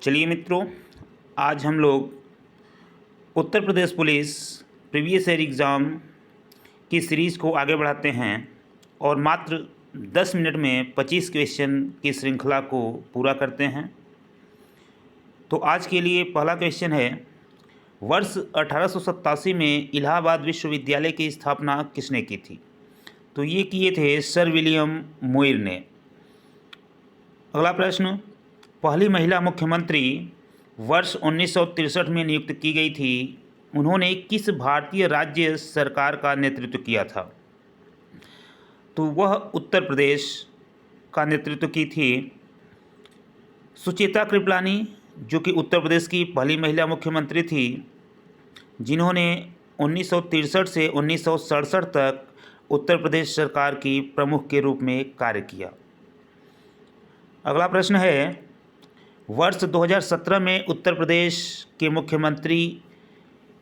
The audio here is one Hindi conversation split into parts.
चलिए मित्रों, आज हम लोग Uttar Pradesh police previous year exam की सीरीज़ को आगे बढ़ाते हैं और मात्र 10 मिनट में 25 क्वेश्चन की श्रृंखला को पूरा करते हैं। तो आज के लिए पहला क्वेश्चन है, वर्ष 1887 में इलाहाबाद विश्वविद्यालय की स्थापना किसने की थी? तो ये किए थे सर विलियम मुइर ने। अगला प्रश्न, पहली महिला मुख्यमंत्री वर्ष 1963 में नियुक्त की गई थी। उन्होंने किस भारतीय राज्य सरकार का नेतृत्व किया था? तो वह उत्तर प्रदेश का नेतृत्व की थी सुचेता कृपलानी, जो कि उत्तर प्रदेश की पहली महिला मुख्यमंत्री थी, जिन्होंने 1963 से 1967 तक उत्तर प्रदेश सरकार की प्रमुख के रूप में कार्य किया। अगला प्रश्न है, वर्ष 2017 में उत्तर प्रदेश के मुख्यमंत्री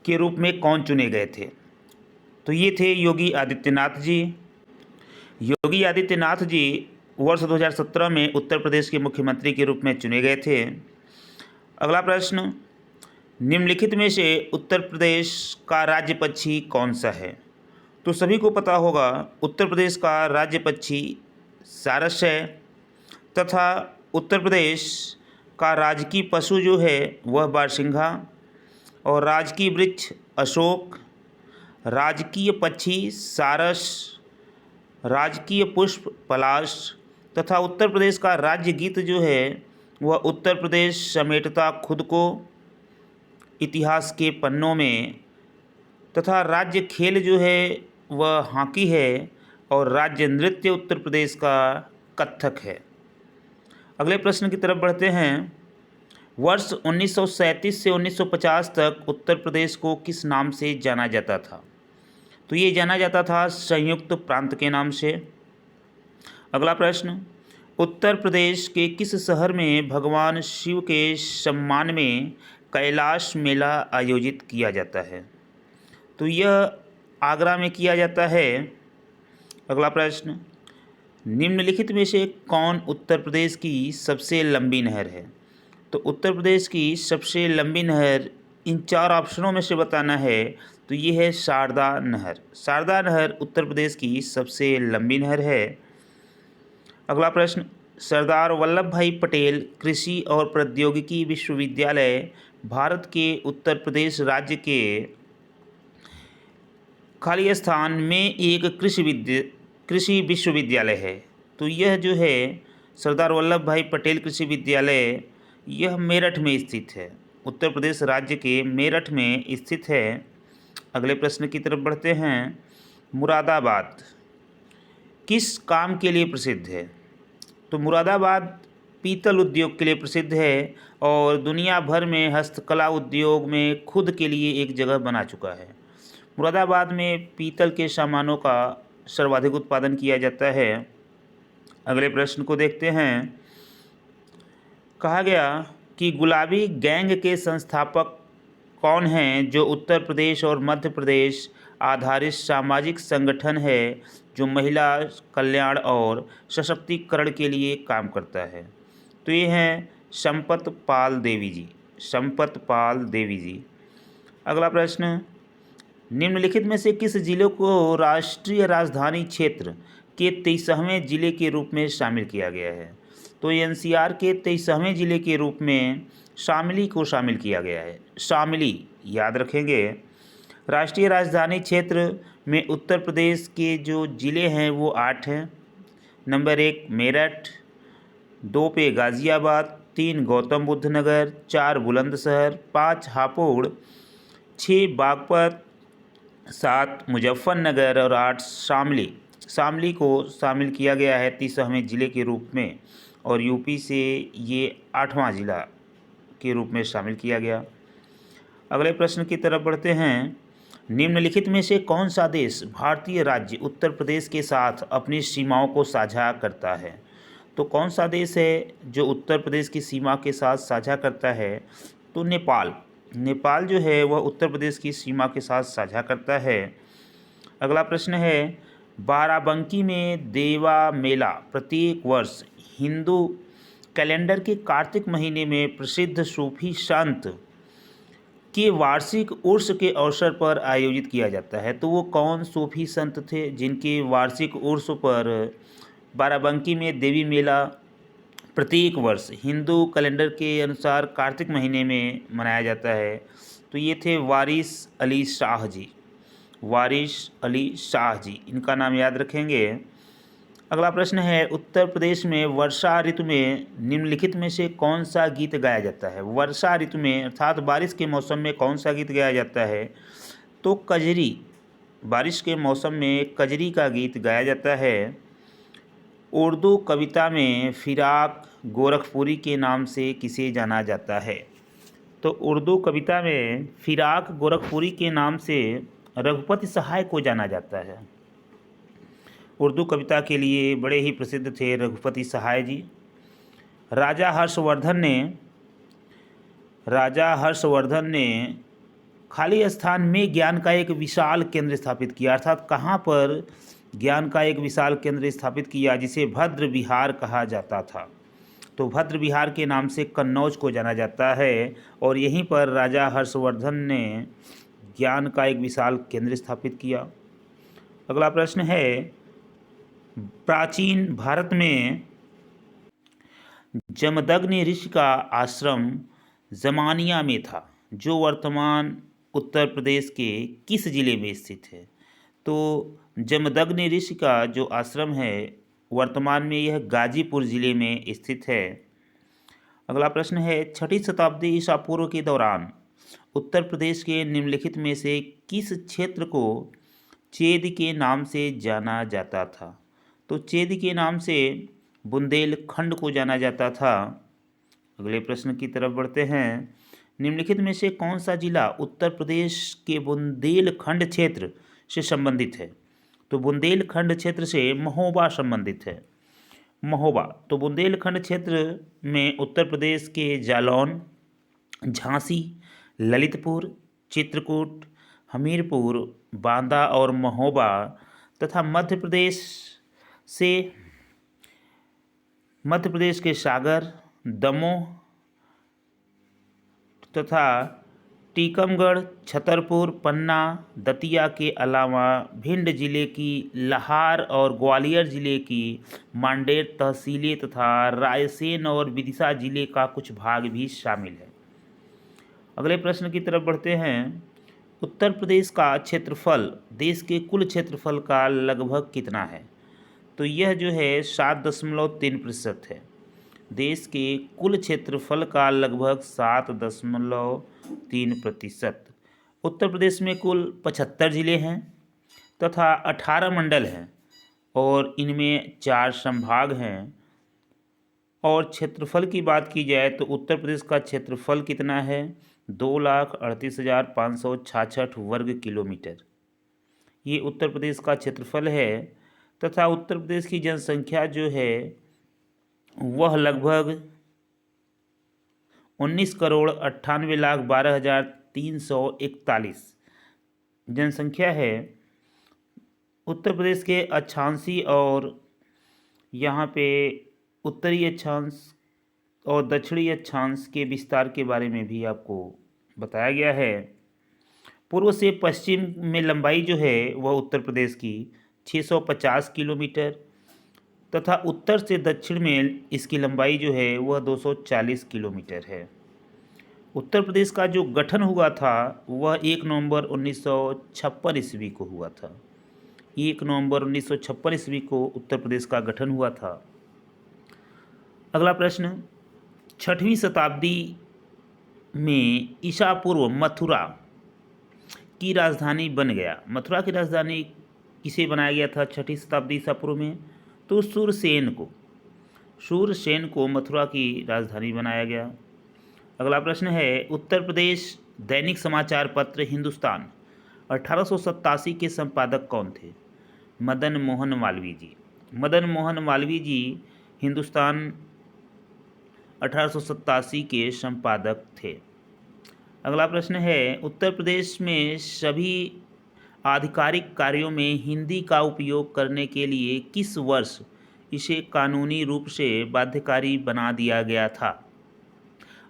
के रूप में कौन चुने गए थे? तो ये थे योगी आदित्यनाथ जी। योगी आदित्यनाथ जी वर्ष 2017 में उत्तर प्रदेश के मुख्यमंत्री के रूप में चुने गए थे। अगला प्रश्न, निम्नलिखित में से उत्तर प्रदेश का राज्य पक्षी कौन सा है? तो सभी को पता होगा, उत्तर प्रदेश का राज्य पक्षी सारस है तथा उत्तर प्रदेश का राजकीय पशु जो है वह बारसिंघा और राजकीय वृक्ष अशोक, राजकीय पक्षी सारस, राजकीय पुष्प पलाश तथा उत्तर प्रदेश का राज्य गीत जो है वह उत्तर प्रदेश समेटता खुद को इतिहास के पन्नों में, तथा राज्य खेल जो है वह हॉकी है और राज्य नृत्य उत्तर प्रदेश का कथक है। अगले प्रश्न की तरफ बढ़ते हैं, वर्ष 1937 से 1950 तक उत्तर प्रदेश को किस नाम से जाना जाता था? तो ये जाना जाता था संयुक्त प्रांत के नाम से। अगला प्रश्न, उत्तर प्रदेश के किस शहर में भगवान शिव के सम्मान में कैलाश मेला आयोजित किया जाता है? तो यह आगरा में किया जाता है। अगला प्रश्न, निम्नलिखित में से कौन उत्तर प्रदेश की सबसे लंबी नहर है? तो उत्तर प्रदेश की सबसे लंबी नहर इन 4 ऑप्शनों में से बताना है तो ये है शारदा नहर। शारदा नहर उत्तर प्रदेश की सबसे लंबी नहर है। अगला प्रश्न, सरदार वल्लभ भाई पटेल कृषि और प्रौद्योगिकी विश्वविद्यालय भारत के उत्तर प्रदेश राज्य के खाली स्थान में एक कृषि विश्वविद्यालय है। तो यह जो है सरदार वल्लभ भाई पटेल कृषि विद्यालय, यह मेरठ में स्थित है, उत्तर प्रदेश राज्य के मेरठ में स्थित है। अगले प्रश्न की तरफ बढ़ते हैं, मुरादाबाद किस काम के लिए प्रसिद्ध है? तो मुरादाबाद पीतल उद्योग के लिए प्रसिद्ध है और दुनिया भर में हस्तकला उद्योग में खुद के लिए एक जगह बना चुका है। मुरादाबाद में पीतल के सामानों का सर्वाधिक उत्पादन किया जाता है। अगले प्रश्न को देखते हैं, कहा गया कि गुलाबी गैंग के संस्थापक कौन हैं जो उत्तर प्रदेश और मध्य प्रदेश आधारित सामाजिक संगठन है जो महिला कल्याण और सशक्तिकरण के लिए काम करता है? तो ये हैं संपत पाल देवी जी। संपत पाल देवी जी। अगला प्रश्न, निम्नलिखित में से किस जिले को राष्ट्रीय राजधानी क्षेत्र के 23वें जिले के रूप में शामिल किया गया है? तो एनसीआर के 23वें जिले के रूप में शामली को शामिल किया गया है। शामली याद रखेंगे। राष्ट्रीय राजधानी क्षेत्र में उत्तर प्रदेश के जो ज़िले हैं वो 8 हैं। नंबर 1 मेरठ, 2 पे गाज़ियाबाद, 3 गौतम बुद्ध नगर, 4 बुलंदशहर, 5 हापुड़, 6 बागपत, 7 मुजफ्फरनगर और 8 शामली। शामली को शामिल किया गया है 30वें जिले के रूप में और यूपी से ये 8वां जिला के रूप में शामिल किया गया। अगले प्रश्न की तरफ बढ़ते हैं, निम्नलिखित में से कौन सा देश भारतीय राज्य उत्तर प्रदेश के साथ अपनी सीमाओं को साझा करता है? तो कौन सा देश है जो उत्तर प्रदेश की सीमा के साथ साझा करता है? तो नेपाल। नेपाल जो है वह उत्तर प्रदेश की सीमा के साथ साझा करता है। अगला प्रश्न है, बाराबंकी में देवा मेला प्रत्येक वर्ष हिंदू कैलेंडर के कार्तिक महीने में प्रसिद्ध सूफी संत के वार्षिक उर्स के अवसर पर आयोजित किया जाता है। तो वो कौन सूफी संत थे जिनके वार्षिक उर्स पर बाराबंकी में देवी मेला प्रत्येक वर्ष हिंदू कैलेंडर के अनुसार कार्तिक महीने में मनाया जाता है? तो ये थे वारिस अली शाह जी। वारिस अली शाह जी, इनका नाम याद रखेंगे। अगला प्रश्न है, उत्तर प्रदेश में वर्षा ऋतु में निम्नलिखित में से कौन सा गीत गाया जाता है? वर्षा ऋतु में अर्थात बारिश के मौसम में कौन सा गीत गाया जाता है? तो कजरी। बारिश के मौसम में कजरी का गीत गाया जाता है। उर्दू कविता में फिराक गोरखपुरी के नाम से किसे जाना जाता है? तो उर्दू कविता में फिराक गोरखपुरी के नाम से रघुपति सहाय को जाना जाता है। उर्दू कविता के लिए बड़े ही प्रसिद्ध थे रघुपति सहाय जी। राजा हर्षवर्धन ने खाली स्थान में ज्ञान का एक विशाल केंद्र स्थापित किया। अर्थात कहाँ पर ज्ञान का एक विशाल केंद्र स्थापित किया, जिसे भद्र विहार कहा जाता था। तो भद्र विहार के नाम से कन्नौज को जाना जाता है और यहीं पर राजा हर्षवर्धन ने ज्ञान का एक विशाल केंद्र स्थापित किया। अगला प्रश्न है, प्राचीन भारत में जमदग्नि ऋषि का आश्रम जमानिया में था, जो वर्तमान उत्तर प्रदेश के किस जिले में स्थित है? तो जमदग्नि ऋषि का जो आश्रम है वर्तमान में यह गाजीपुर जिले में स्थित है। अगला प्रश्न है, 6ठी शताब्दी ईसा पूर्व के दौरान उत्तर प्रदेश के निम्नलिखित में से किस क्षेत्र को चेद के नाम से जाना जाता था? तो चेद के नाम से बुंदेलखंड को जाना जाता था। अगले प्रश्न की तरफ बढ़ते हैं, निम्नलिखित में से कौन सा जिला उत्तर प्रदेश के बुंदेलखंड क्षेत्र से संबंधित है? तो बुंदेलखंड क्षेत्र से महोबा संबंधित है। महोबा, तो बुंदेलखंड क्षेत्र में उत्तर प्रदेश के जालौन, झांसी, ललितपुर, चित्रकूट, हमीरपुर, बांदा और महोबा तथा मध्य प्रदेश के सागर, दमोह तथा टीकमगढ़, छतरपुर, पन्ना, दतिया के अलावा भिंड जिले की लाहार और ग्वालियर जिले की मांडेर तहसीलें तथा रायसेन और विदिशा जिले का कुछ भाग भी शामिल है। अगले प्रश्न की तरफ बढ़ते हैं, उत्तर प्रदेश का क्षेत्रफल देश के कुल क्षेत्रफल का लगभग कितना है? तो यह जो है 7.3% है। देश के कुल क्षेत्रफल का लगभग 7.3%। उत्तर प्रदेश में कुल 75 जिले हैं तथा 18 मंडल हैं और इनमें 4 संभाग हैं। और क्षेत्रफल की बात की जाए तो उत्तर प्रदेश का क्षेत्रफल कितना है? 2,38,566 वर्ग किलोमीटर। ये उत्तर प्रदेश का क्षेत्रफल है तथा उत्तर प्रदेश की जनसंख्या जो है वह लगभग 19,98,12,341 जनसंख्या है। उत्तर प्रदेश के अक्षांशीय और यहाँ पे उत्तरी अक्षांश और दक्षिणी अक्षांश के विस्तार के बारे में भी आपको बताया गया है। पूर्व से पश्चिम में लंबाई जो है वह उत्तर प्रदेश की 650 किलोमीटर तथा उत्तर से दक्षिण में इसकी लंबाई जो है वह 240 किलोमीटर है। उत्तर प्रदेश का जो गठन हुआ था वह 1 नवंबर 1956 ईस्वी को हुआ था। 1 नवंबर 1956 ईस्वी को उत्तर प्रदेश का गठन हुआ था। अगला प्रश्न, 6वीं शताब्दी में ईसा पूर्व मथुरा की राजधानी बन गया। मथुरा की राजधानी किसे बनाया गया था 6वीं शताब्दी ईसा पूर्व में? तो सूरसेन को मथुरा की राजधानी बनाया गया। अगला प्रश्न है, उत्तर प्रदेश दैनिक समाचार पत्र हिंदुस्तान 1887 के संपादक कौन थे? मदन मोहन मालवीय जी। मदन मोहन मालवीय जी हिंदुस्तान 1887 के संपादक थे। अगला प्रश्न है, उत्तर प्रदेश में सभी आधिकारिक कार्यों में हिंदी का उपयोग करने के लिए किस वर्ष इसे कानूनी रूप से बाध्यकारी बना दिया गया था।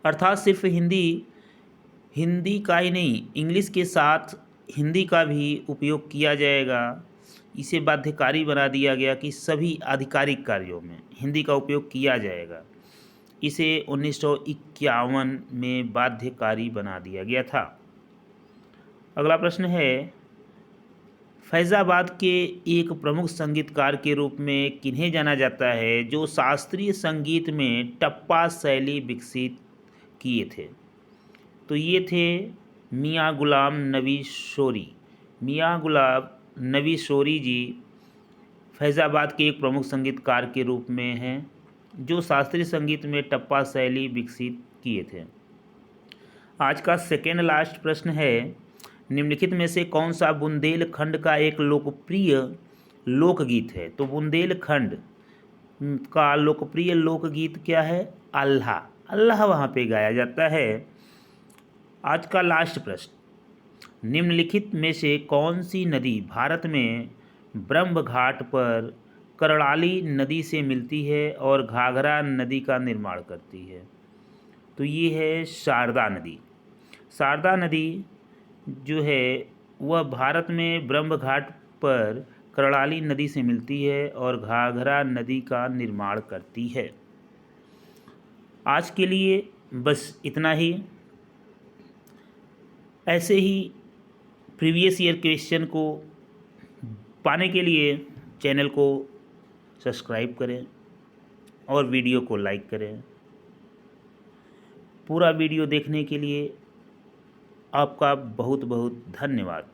अर्थात सिर्फ हिंदी का ही नहीं, इंग्लिश के साथ हिंदी का भी उपयोग किया जाएगा। इसे बाध्यकारी बना दिया गया कि सभी आधिकारिक कार्यों में हिंदी का उपयोग किया जाएगा। इसे 1951 में बाध्यकारी बना दिया गया था। अगला प्रश्न है, फैज़ाबाद के एक प्रमुख संगीतकार के रूप में किन्हें जाना जाता है जो शास्त्रीय संगीत में टप्पा शैली विकसित किए थे? तो ये थे मियाँ गुलाम नबी शोरी। मियाँ गुलाम नबी शोरी जी फैज़ाबाद के एक प्रमुख संगीतकार के रूप में हैं जो शास्त्रीय संगीत में टप्पा शैली विकसित किए थे। आज का सेकेंड लास्ट प्रश्न है, निम्नलिखित में से कौन सा बुंदेलखंड का एक लोकप्रिय लोकगीत है? तो बुंदेलखंड का लोकप्रिय लोकगीत क्या है? अल्लाह। अल्लाह वहाँ पे गाया जाता है। आज का लास्ट प्रश्न, निम्नलिखित में से कौन सी नदी भारत में ब्रह्म घाट पर करड़ाली नदी से मिलती है और घाघरा नदी का निर्माण करती है? तो ये है शारदा नदी। शारदा नदी जो है वह भारत में ब्रह्म घाट पर करड़ाली नदी से मिलती है और घाघरा नदी का निर्माण करती है। आज के लिए बस इतना ही। ऐसे ही प्रीवियस ईयर क्वेश्चन को पाने के लिए चैनल को सब्सक्राइब करें और वीडियो को लाइक करें। पूरा वीडियो देखने के लिए आपका बहुत बहुत धन्यवाद।